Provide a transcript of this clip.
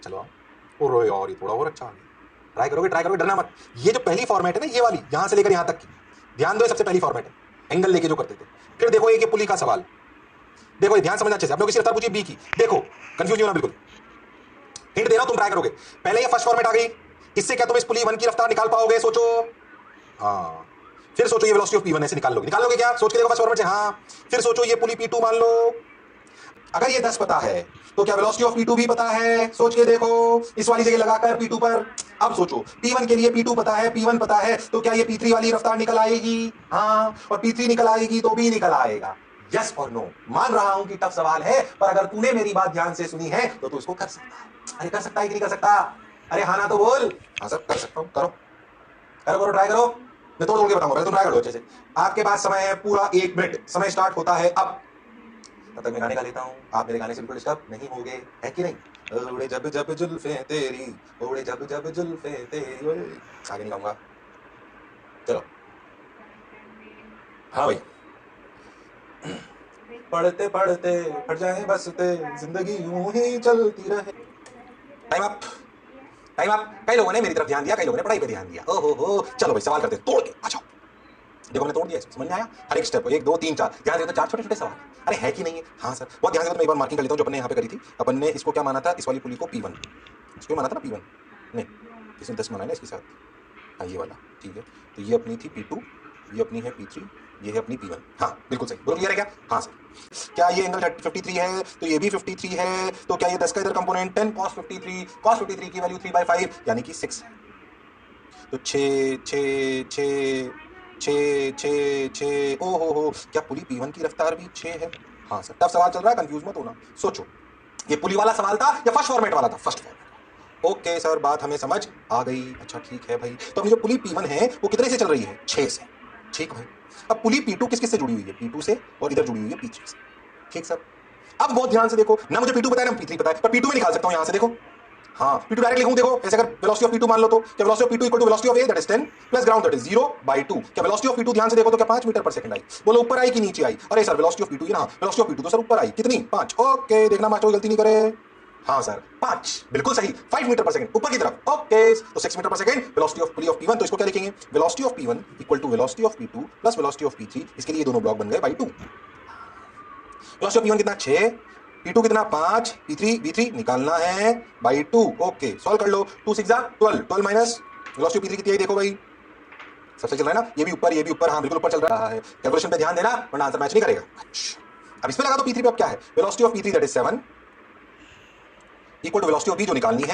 चलो आओ। और यार ये थोड़ा और अच्छा आ गया। ट्राई करोगे, डरना मत। ये जो पहली फॉर्मेट है ना, ये वाली यहां से लेकर यहां तक की, ध्यान दो, ये सबसे पहली फॉर्मेट है, एंगल लेके जो करते थे। फिर देखो ये पुली का सवाल, देखो ये ध्यान समझना अच्छे से। आपने किसी रफ्तार पूछी बी की, देखो कंफ्यूज नहीं होना बिल्कुल। हिंट दे रहा हूं, तुम ट्राई करोगे। पहले ये फर्स्ट फॉर्मेट आ गई, इससे क्या तुम इस पुली वन की रफ्तार निकाल पाओगे? सोचो। हाँ, फिर सोचो ये वेलोसिटी ऑफ पी वन ऐसे निकाल लोगे क्या? सोच के देखो फर्स्ट फॉर्मेट से। हाँ, फिर सोचो ये पुली पी टू मान लो। अगर ये 10 पता है तो क्या वेलोसिटी ऑफ P2 भी पता है? सोच के देखो, इस वाली जगह लगाकर P2 पर। अब सोचो P1 के लिए P2 पता है, P1 पता है, तो क्या ये P3 वाली रफ्तार निकल आएगी? हाँ, और P3 निकल आएगी तो B निकल आएगा। यस और नो? मान रहा हूं कि टफ सवाल है, पर अगर तूने मेरी बात ध्यान से सुनी है तो तू इसको कर सकता है। अरे कर सकता है कि नहीं कर सकता? अरे हाँ ना तो बोल। हाँ सर कर सकता हूं, करो करो करो, ट्राई करो। मैं तोड़ के बताऊंगा, पहले तुम ट्राई करो अच्छे से। आपके पास समय है पूरा 1 मिनट, समय स्टार्ट होता है अब। तब तक मैं गाने गा लेता हूँ, आप मेरे गाने से बिल्कुल डिस्टर्ब नहीं होगे, है कि नहीं? उड़े जब जब जुल्फे तेरी, उड़े जब जब जुल्फे तेरी, ओए। आगे नहीं गाऊंगा, चलो। हाँ भाई। पढ़ते पढ़ते फट जाए बसते, जिंदगी यूं ही चलती रहे। Time up. Time up. कई लोगों ने मेरी तरफ ध्यान दिया, कई लोगों ने पढ़ाई पे ध्यान दिया। ओहो हो, चलो भाई सवाल करते हैं, तोड़ के आ जाओ। देखो मैंने तोड़ दिया, समझ में आया? हर एक स्टेप, 1 2 3 4, ध्यान से तो 4 छोटे छोटे सवाल। अरे है कि नहीं है? हाँ सर, बहुत ध्यान से। तो मैं एक बार मार्किंग कर लेता हूँ जो अपन ने यहाँ पे करी थी। अपन ने इसको क्या माना था? इस वाली पुली को P1, इसको माना था ना P1, नहीं इसने 10 माना है ना इसके साथ। हाँ ये वाला, ठीक है। तो ये अपनी थी P2, ये अपनी है P3, ये है अपनी P1। हाँ बिल्कुल सही, बोलो क्लियर है क्या? हाँ सर। क्या ये एंगल 53 है? तो ये भी 53 है। तो क्या ये 10 का इधर कंपोनेंट 10 cos 53, cos 53 की वैल्यू 3/5 यानी कि 6 है। तो 6 6 6 6 6 6, ओ हो, क्या पुली P1 की रफ्तार भी 6 है? हाँ सर। टफ सवाल चल रहा है, कंफ्यूज मत होना। सोचो, ये पुली वाला सवाल था या फर्स्ट फॉर्मेट वाला था? First format. ओके सर, बात हमें समझ आ गई। अच्छा ठीक है भाई, तो अपनी जो पुली P1 है वो कितने से चल रही है? 6 से। ठीक भाई। अब पुली P2 किस किस से जुड़ी हुई है? P2 से, और इधर जुड़ी हुई है P3 से। ठीक सर। अब बहुत ध्यान से देखो ना, मुझे P2 पता है ना P3 पता है, पर P2 में निकाल सकता हूं यहां से। देखो हाँ, P2 डायरेक्ट लिखूं, देखो ऐसे। अगर वेलोसिटी ऑफ P2 मान लो तो क्या velocity of P2 equal to velocity of A that is 10 plus ground that is 0/2। क्या वेलोसिटी ऑफ P2 ध्यान से देखो तो क्या 5 मीटर पर सेकंड आई? बोलो ऊपर आई कि नीचे आई? अरे सर वेलोसिटी ऑफ P2 ये ना, वेलोसिटी ऑफ P2 तो सर ऊपर आई। कितनी? 5। ओके, देखना मास्टर कोई गलती नहीं करे। हाँ सर 5, बिल्कुल सही। 5 मीटर पर सेकंड ऊपर की तरफ। ओके, तो 6 मीटर पर second velocity of pulley of P1। तो इसको क्या लिखेंगे? Velocity of P1 equal to velocity of P2 plus velocity of P3। इसके लिए ये दोनों ब्लॉक बन गए बाई 2। वेलोसिटी ऑफ P1 कितना? 6, P2 कितना? 5, P3 V3 निकालना है बाई 2। ओके, सॉल्व कर लो। 2 6 12, 12 माइनस वेलोसिटी P3 कितनी आई? देखो भाई, सबसे चल रहा है ना, ये भी ऊपर ये भी ऊपर। हाँ बिल्कुल ऊपर चल रहा है। कैलकुलेशन पे ध्यान देना वरना आंसर मैच नहीं करेगा। अच्छा, अब इस पे लगा दो P3 पे। अब क्या है? Velocity of P3 that is 7 equal to velocity of B जो निकालनी है